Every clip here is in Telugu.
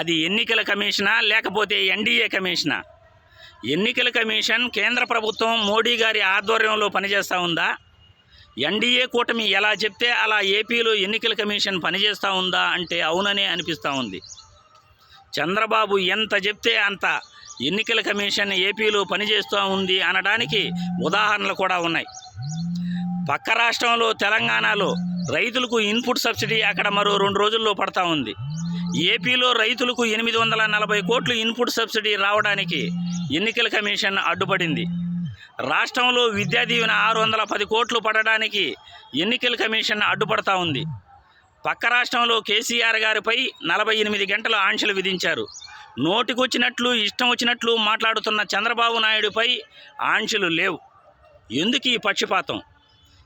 అది ఎన్నికల కమిషనా లేకపోతే ఎన్డీఏ కమిషనా? ఎన్నికల కమిషన్ కేంద్ర ప్రభుత్వం మోడీ గారి ఆధ్వర్యంలో పనిచేస్తూ ఉందా? ఎన్డీఏ కూటమి ఎలా చెప్తే అలా ఏపీలో ఎన్నికల కమిషన్ పనిచేస్తూ ఉందా అంటే అవుననే అనిపిస్తూ ఉంది. చంద్రబాబు ఎంత చెప్తే అంత ఎన్నికల కమిషన్ ఏపీలో పనిచేస్తూ ఉంది అనడానికి ఉదాహరణలు కూడా ఉన్నాయి. పక్క రాష్ట్రంలో తెలంగాణలో రైతులకు ఇన్పుట్ సబ్సిడీ అక్కడ మరో 2 రోజుల్లో పడతా ఉంది. ఏపీలో రైతులకు 840 కోట్లు ఇన్పుట్ సబ్సిడీ రావడానికి ఎన్నికల కమిషన్ అడ్డుపడింది. రాష్ట్రంలో విద్యా దీవెన 610 కోట్లు పడడానికి ఎన్నికల కమిషన్ అడ్డుపడతా ఉంది. పక్క రాష్ట్రంలో కేసీఆర్ గారిపై 48 గంటల ఆంక్షలు విధించారు. నోటికొచ్చినట్లు ఇష్టం వచ్చినట్లు మాట్లాడుతున్న చంద్రబాబు నాయుడుపై ఆంక్షలు లేవు. ఎందుకు ఈ పక్షపాతం?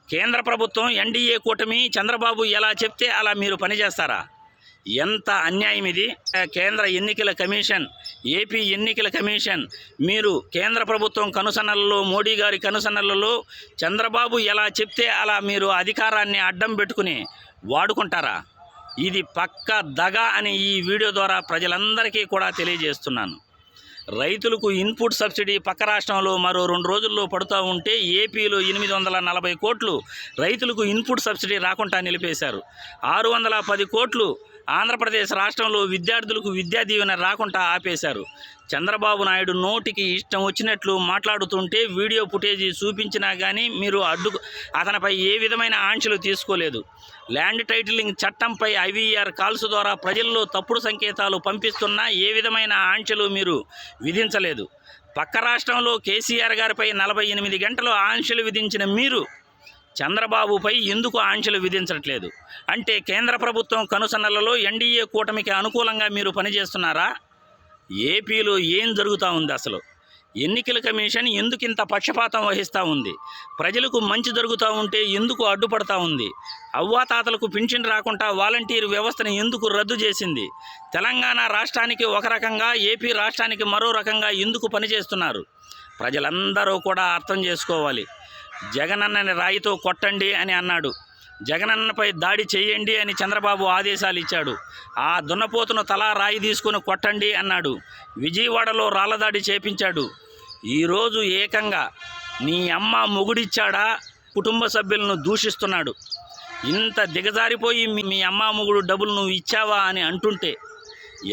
కేంద్ర ప్రభుత్వం ఎన్డీఏ కూటమి చంద్రబాబు ఎలా చెప్తే అలా మీరు పనిచేస్తారా? ఎంత అన్యాయం ఇది! కేంద్ర ఎన్నికల కమిషన్, ఏపీ ఎన్నికల కమిషన్ మీరు కేంద్ర ప్రభుత్వం కనుసన్నలలో, మోడీ గారి కనుసన్నలలో చంద్రబాబు ఎలా చెప్తే అలా మీరు అధికారాన్ని అడ్డం పెట్టుకుని వాడుకుంటారా? ఇది పక్క దగ అని ఈ వీడియో ద్వారా ప్రజలందరికీ కూడా తెలియజేస్తున్నాను. రైతులకు ఇన్పుట్ సబ్సిడీ పక్క రాష్ట్రంలో మరో 2 రోజుల్లో పడుతూ ఉంటే ఏపీలో 840 కోట్లు రైతులకు ఇన్పుట్ సబ్సిడీ రాకుండా నిలిపేశారు. 610 కోట్లు ఆంధ్రప్రదేశ్ రాష్ట్రంలో విద్యార్థులకు విద్యా దీవెన రాకుండా ఆపేశారు. చంద్రబాబు నాయుడు నోటికి ఇష్టం వచ్చినట్లు మాట్లాడుతుంటే వీడియో ఫుటేజీ చూపించినా కానీ మీరు అతనిపై ఏ విధమైన ఆంక్షలు తీసుకోలేదు. ల్యాండ్ టైటిలింగ్ చట్టంపై ఐవీఆర్ కాల్స్ ద్వారా ప్రజల్లో తప్పుడు సంకేతాలు పంపిస్తున్నా ఏ విధమైన ఆంక్షలు మీరు విధించలేదు. పక్క రాష్ట్రంలో కేసీఆర్ గారిపై 48 గంటలు ఆంక్షలు విధించిన మీరు చంద్రబాబుపై ఎందుకు ఆంక్షలు విధించట్లేదు? అంటే కేంద్ర ప్రభుత్వం కనుసన్నలలో ఎన్డీఏ కూటమికి అనుకూలంగా మీరు పనిచేస్తున్నారా? ఏపీలో ఏం జరుగుతూ ఉంది అసలు? ఎన్నికల కమిషన్ ఎందుకు ఇంత పక్షపాతం వహిస్తూ ఉంది? ప్రజలకు మంచి జరుగుతూ ఉంటే ఎందుకు అడ్డుపడతా ఉంది? అవ్వాతాతలకు పింఛన్ రాకుండా వాలంటీర్ వ్యవస్థను ఎందుకు రద్దు చేసింది? తెలంగాణ రాష్ట్రానికి ఒక రకంగా, ఏపీ రాష్ట్రానికి మరో రకంగా ఎందుకు పనిచేస్తున్నారు? ప్రజలందరూ కూడా అర్థం చేసుకోవాలి. జగనన్నని రాయితో కొట్టండి అని అన్నాడు. జగనన్నపై దాడి చేయండి అని చంద్రబాబు ఆదేశాలు ఇచ్చాడు. ఆ దున్నపోతును తలా రాయి తీసుకుని కొట్టండి అన్నాడు. విజయవాడలో రాళ్లదాడి చేపించాడు. ఈరోజు ఏకంగా నీ అమ్మ మొగుడిచ్చాడా కుటుంబ సభ్యులను దూషిస్తున్నాడు. ఇంత దిగజారిపోయి మీ అమ్మ మొగుడు డబ్బులు నువ్వు ఇచ్చావా అని అంటుంటే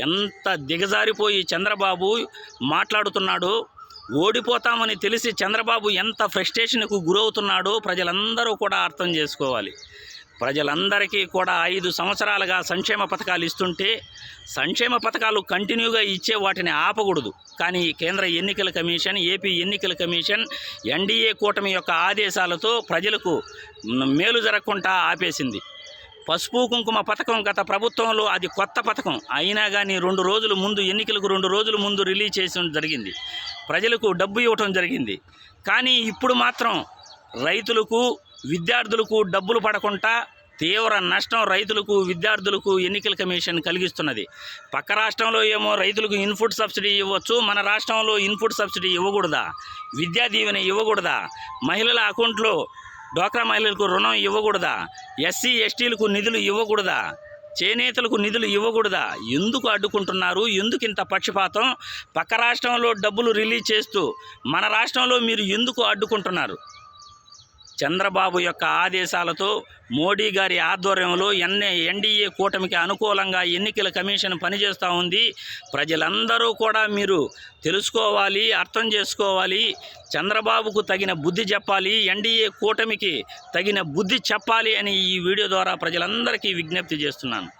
ఎంత దిగజారిపోయి చంద్రబాబు మాట్లాడుతున్నాడో, ఓడిపోతామని తెలిసి చంద్రబాబు ఎంత ఫ్రస్ట్రేషన్కు గురవుతున్నాడో ప్రజలందరూ కూడా అర్థం చేసుకోవాలి. ప్రజలందరికీ కూడా 5 సంవత్సరాలుగా సంక్షేమ పథకాలు ఇస్తుంటే సంక్షేమ పథకాలు కంటిన్యూగా ఇచ్చే వాటిని ఆపకూడదు. కానీ కేంద్ర ఎన్నికల కమిషన్, ఏపీ ఎన్నికల కమిషన్ ఎన్డీఏ కూటమి యొక్క ఆదేశాలతో ప్రజలకు మేలు జరగకుండా ఆపేసింది. పసుపు కుంకుమ పథకం గత ప్రభుత్వంలో అది కొత్త పథకం అయినా కానీ 2 రోజుల ముందు, ఎన్నికలకు 2 రోజుల ముందు రిలీజ్ చేయడం జరిగింది. ప్రజలకు డబ్బు ఇవ్వటం జరిగింది. కానీ ఇప్పుడు మాత్రం రైతులకు, విద్యార్థులకు డబ్బులు పడకుండా తీవ్ర నష్టం రైతులకు, విద్యార్థులకు ఎన్నికల కమిషన్ కలిగిస్తున్నది. పక్క రాష్ట్రంలో ఏమో రైతులకు ఇన్పుట్ సబ్సిడీ ఇవ్వచ్చు, మన రాష్ట్రంలో ఇన్పుట్ సబ్సిడీ ఇవ్వకూడదా? విద్యా దీవెన ఇవ్వకూడదా? మహిళల అకౌంట్లో డ్వాక్రా మహిళలకు రుణం ఇవ్వకూడదా? ఎస్సీ ఎస్టీలకు నిధులు ఇవ్వకూడదా? చేనేతలకు నిధులు ఇవ్వకూడదా? ఎందుకు అడ్డుకుంటున్నారు? ఎందుకు ఇంత పక్షపాతం? పక్క రాష్ట్రంలో డబ్బులు రిలీజ్ చేస్తూ మన రాష్ట్రంలో మీరు ఎందుకు అడ్డుకుంటున్నారు? చంద్రబాబు యొక్క ఆదేశాలతో, మోడీ గారి ఆధ్వర్యంలో ఎన్డీఏ కూటమికి అనుకూలంగా ఎన్నికల కమిషన్ పనిచేస్తూ ఉంది. ప్రజలందరూ కూడా మీరు తెలుసుకోవాలి, అర్థం చేసుకోవాలి. చంద్రబాబుకు తగిన బుద్ధి చెప్పాలి, ఎన్డీఏ కూటమికి తగిన బుద్ధి చెప్పాలి అని ఈ వీడియో ద్వారా ప్రజలందరికీ విజ్ఞప్తి చేస్తున్నాను.